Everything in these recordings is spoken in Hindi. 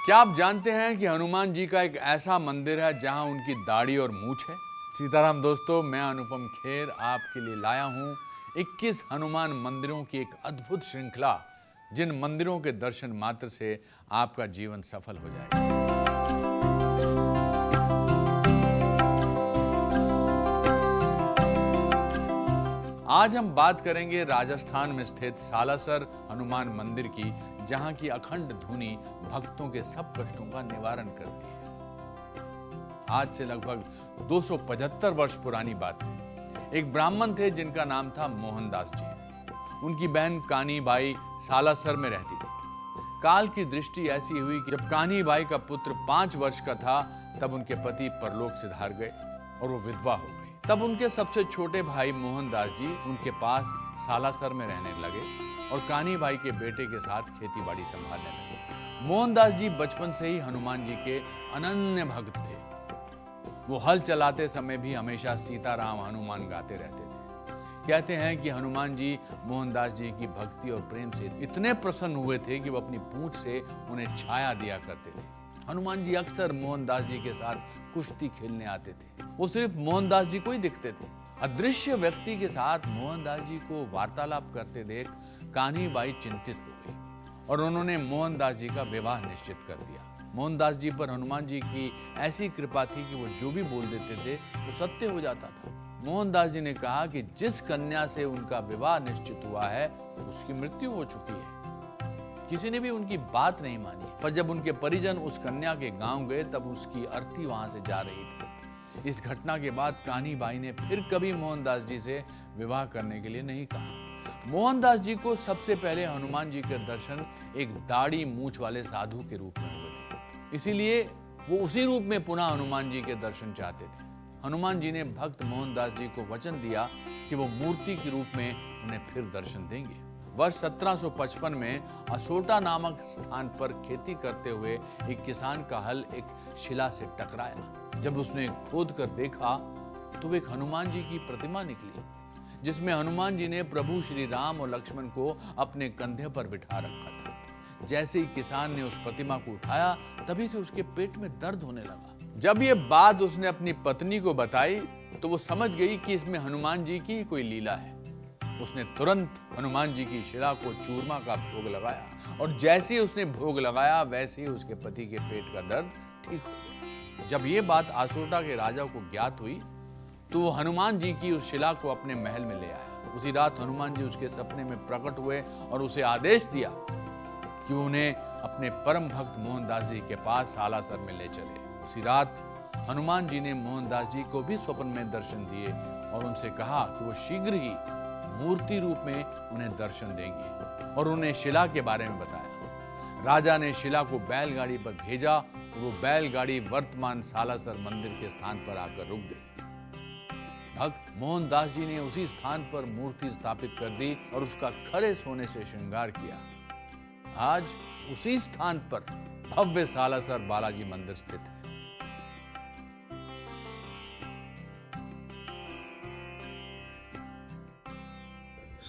क्या आप जानते हैं कि हनुमान जी का एक ऐसा मंदिर है जहां उनकी दाढ़ी और मूछ है? सीताराम दोस्तों, मैं अनुपम खेर आपके लिए लाया हूं 21 हनुमान मंदिरों की एक अद्भुत श्रृंखला, जिन मंदिरों के दर्शन मात्र से आपका जीवन सफल हो जाएगा। आज हम बात करेंगे राजस्थान में स्थित सालासर हनुमान मंदिर की, जहां की अखंड धुनी भक्तों के सब कष्टों का निवारण करती है। आज से लगभग 275 वर्ष पुरानी बात है। एक ब्राह्मण थे जिनका नाम था मोहनदास जी। उनकी बहन कान्ही बाई सालासर में रहती थी। काल की दृष्टि ऐसी हुई कि जब कान्ही बाई का पुत्र 5 वर्ष का था, तब उनके पति परलोक सिधार गए और वो विधवा हो गई। तब उनके सबसे छोटे भाई मोहनदास जी उनके पास सालासर में रहने लगे और कान्ही बाई के बेटे के साथ खेती बाड़ी संभालने लगे। मोहनदास जी बचपन से ही हनुमान जी के अनन्य भक्त थे। वो हल चलाते समय भी हमेशा सीताराम हनुमान गाते रहते थे। कहते हैं कि हनुमान जी मोहनदास जी की भक्ति और प्रेम से इतने प्रसन्न हुए थे कि वो अपनी पूंछ से उन्हें छाया दिया करते थे। हनुमान जी अक्सर मोहनदास जी के साथ कुश्ती खेलने आते थे। वो सिर्फ मोहनदास जी को ही दिखते थे। अदृश्य व्यक्ति के साथ मोहनदास जी को वार्तालाप करते देख कान्ही बाई चिंतित हो गई और उन्होंने मोहनदास जी का विवाह निश्चित कर दिया। मोहनदास जी पर हनुमान जी की ऐसी कृपा थी कि वो जो भी बोल देते थे वो सत्य हो जाता था। मोहनदास जी ने कहा कि जिस कन्या से उनका विवाह निश्चित हुआ है उसकी मृत्यु हो चुकी है। किसी ने भी उनकी बात नहीं मानी, पर जब उनके परिजन उस कन्या के गांव गए तब उसकी अर्थी वहां से जा रही थी। इस घटना के बाद कान्ही बाई ने फिर कभी मोहनदास जी से विवाह करने के लिए नहीं कहा। मोहनदास जी को सबसे पहले हनुमान जी के दर्शन एक दाढ़ी मूछ वाले साधु के रूप में हुए थे, इसीलिए वो उसी रूप में पुनः हनुमान जी के दर्शन चाहते थे। हनुमान जी ने भक्त मोहनदास जी को वचन दिया कि वो मूर्ति के रूप में उन्हें फिर दर्शन देंगे। वर्ष 1755 में असोटा नामक स्थान पर खेती करते हुए एक किसान का हल एक शिला से टकराया। जब उसने खोद कर देखा तो एक हनुमान जी की प्रतिमा निकली, जिसमें हनुमान जी ने प्रभु श्री राम और लक्ष्मण को अपने कंधे पर बिठा रखा था। जैसे ही किसान ने उस प्रतिमा को उठाया, तभी से उसके पेट में दर्द होने लगा। जब ये बात उसने अपनी पत्नी को बताई तो वो समझ गई कि इसमें हनुमान जी की कोई लीला है। उसने तुरंत हनुमान जी की शिला को चूरमा का भोग लगाया और जैसे ही उसने भोग लगाया वैसे ही उसके पति के पेट का दर्द ठीक हो गया। जब ये बात आसोटा के राजा को ज्ञात हुई तो वो हनुमान जी की उस शिला को अपने महल में ले आया। उसी रात हनुमान जी उसके सपने में प्रकट हुए और उसे आदेश दिया कि उन्हें अपने परम भक्त मोहनदास जी के पास सालासर में ले चले। उसी रात हनुमान जी ने मोहनदास जी को भी स्वप्न में दर्शन दिए और उनसे कहा कि वो शीघ्र ही मूर्ति रूप में उन्हें दर्शन देंगे और उन्हें शिला के बारे में बताया। राजा ने शिला को बैलगाड़ी पर भेजा और वो बैलगाड़ी वर्तमान सालासर मंदिर के स्थान पर आकर रुक गई। भक्त मोहनदास जी ने उसी स्थान पर मूर्ति स्थापित कर दी और उसका खरे सोने से श्रृंगार किया। आज उसी स्थान पर भव्य सालासर बालाजी मंदिर स्थित है।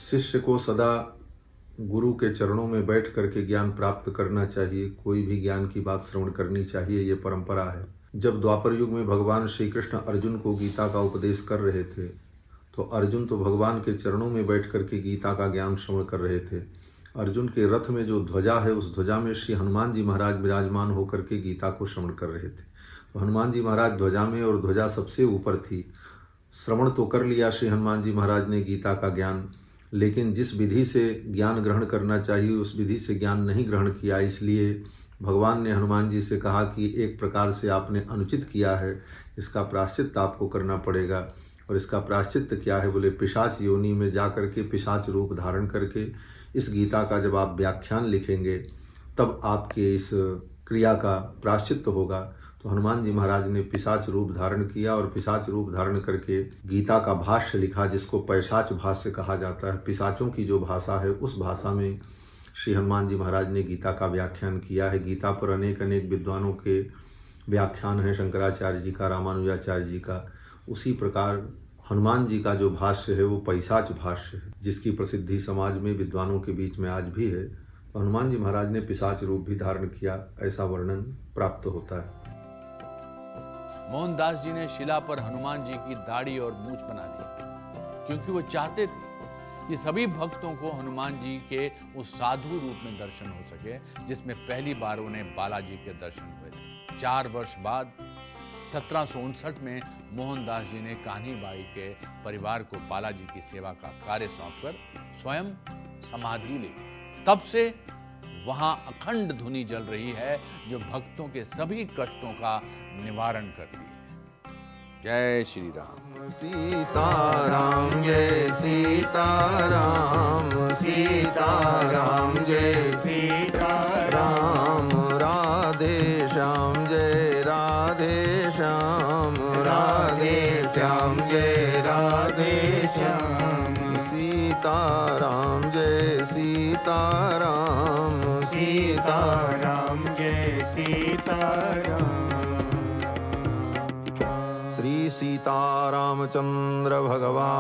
शिष्य को सदा गुरु के चरणों में बैठ करके ज्ञान प्राप्त करना चाहिए। कोई भी ज्ञान की बात श्रवण करनी चाहिए, ये परंपरा है। जब द्वापर युग में भगवान श्री कृष्ण अर्जुन को गीता का उपदेश कर रहे थे तो अर्जुन तो भगवान के चरणों में बैठ करके गीता का ज्ञान श्रवण कर रहे थे। अर्जुन के रथ में जो ध्वजा है उस ध्वजा में श्री हनुमान जी महाराज विराजमान होकर के गीता को श्रवण कर रहे थे। तो हनुमान जी महाराज ध्वजा में और ध्वजा सबसे ऊपर थी। श्रवण तो कर लिया श्री हनुमान जी महाराज ने गीता का ज्ञान, लेकिन जिस विधि से ज्ञान ग्रहण करना चाहिए उस विधि से ज्ञान नहीं ग्रहण किया। इसलिए भगवान ने हनुमान जी से कहा कि एक प्रकार से आपने अनुचित किया है, इसका प्रायश्चित आपको करना पड़ेगा। और इसका प्रायश्चित क्या है? बोले पिशाच योनि में जा करके पिशाच रूप धारण करके इस गीता का जब आप व्याख्यान लिखेंगे तब आपके इस क्रिया का प्रायश्चित होगा। तो हनुमान जी महाराज ने पिशाच रूप धारण किया और पिशाच रूप धारण करके गीता का भाष्य लिखा, जिसको पैशाच भाष्य कहा जाता है। पिशाचों की जो भाषा है उस भाषा में श्री हनुमान जी महाराज ने गीता का व्याख्यान किया है। गीता पर अनेक अनेक विद्वानों के व्याख्यान हैं, शंकराचार्य जी का, रामानुजाचार्य जी का। उसी प्रकार हनुमान जी का जो भाष्य है वो पैशाच भाष्य है, जिसकी प्रसिद्धि समाज में विद्वानों के बीच में आज भी है। हनुमान जी महाराज ने पिशाच रूप भी धारण किया, ऐसा वर्णन प्राप्त होता है। मोहनदास जी ने शिला पर हनुमान जी की दाढ़ी और मूंछ बना दी, क्योंकि वो चाहते थे कि सभी भक्तों को हनुमान जी के उस साधु रूप में दर्शन हो सके, जिसमें पहली बार उन्हें बालाजी के दर्शन हुए थे। 4 वर्ष बाद 1759 में मोहनदास जी ने कान्ही बाई के परिवार को बालाजी की सेवा का कार्य सौंपकर स्वयं समाधि ली। तब से वहां अखंड धुनी जल रही है, जो भक्तों के सभी कष्टों का निवारण करती है। जय श्री राम। सीताराम जय सीताराम, सीताराम जय सीताराम, राधे श्याम जय राधे श्याम, राधे श्याम जय राधे श्याम, सीताराम जय सीताराम, सीताराम जय सीताराम। श्री सीतारामचंद्र भगवान